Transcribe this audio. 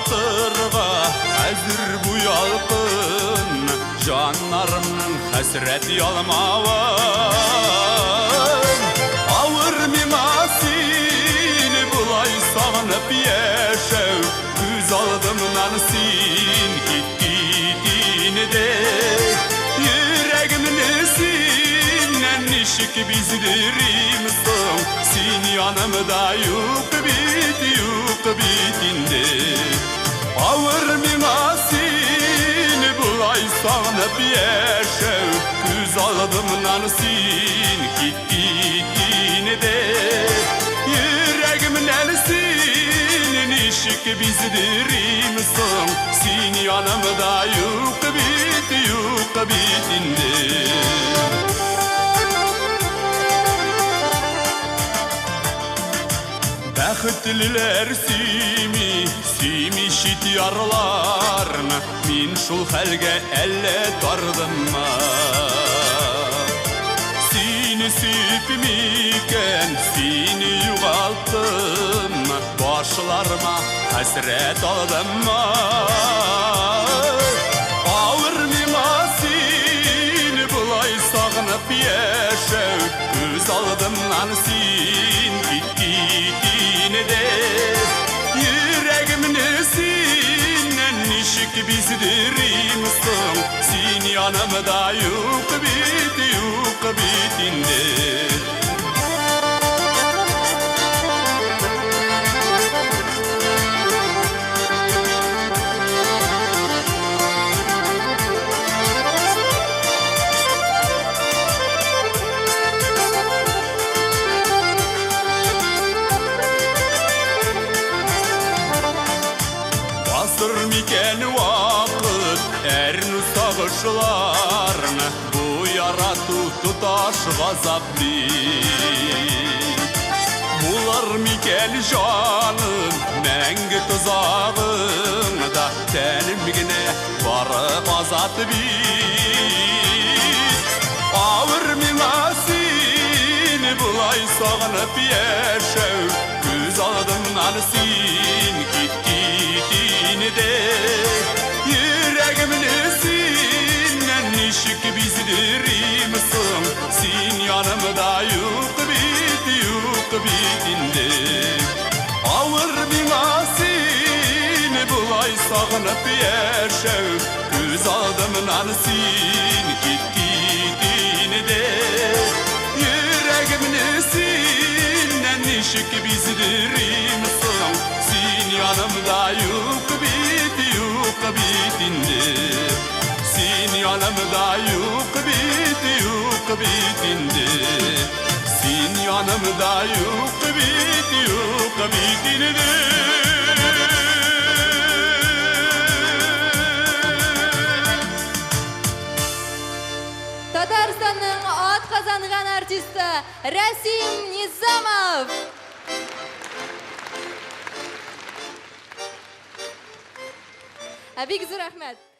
батырға әзір бұ ялқын, жанарымның хәсрәт ялмауын. Ауыр миңа сені бұлай сағынып яшәү, күз алдымнан сен кеткенде, йөрәгемне сеннән ничек биздерим соң, сен янымда юк бит инде. Ауыр миңа сені бұлай сағынып яшәү, күз алдымнан сен кеткенде, йөрәгемнән сен ничек биздерим соң, сен янымда юк бит инде. Бәхетлеләр сөйми шит ярларны, мин шул хәлгә әллә тардыммы? Сине сөйпмикән, сине югалттыммы, башларыма хәсрәт алдыммы? Авыр миңа сине бұлай сағынып яшәү, күз алдымнан сен кеткенде, йөрәгемне сеннән ничек биздерим соң, сен янымда юк бит инде. Басыр микән вакыт әрну сагышларны, бу ярату туташ газап бит. Булар микән җаным мәңге тозагыңда, тәнем генә бары азат бит. Авыр миңа сине бұлай сағынып яшәү, күз алдымнан сен кеткенде, йөрәгемне сеннән ничек биздерим соң, сен янымда юк бит инде. Авыр миңа сине бұлай сағынып яшәү, күз алдымнан сен кеткенде, йөрәгемне сеннән ничек биздерим соң, сен янымда юк бит инде. Сен янымда юк бит инде. Сен янымда юк бит инде. Татарстанның атказанган артисты Рәсим Низамов. Бик зур рәхмәт.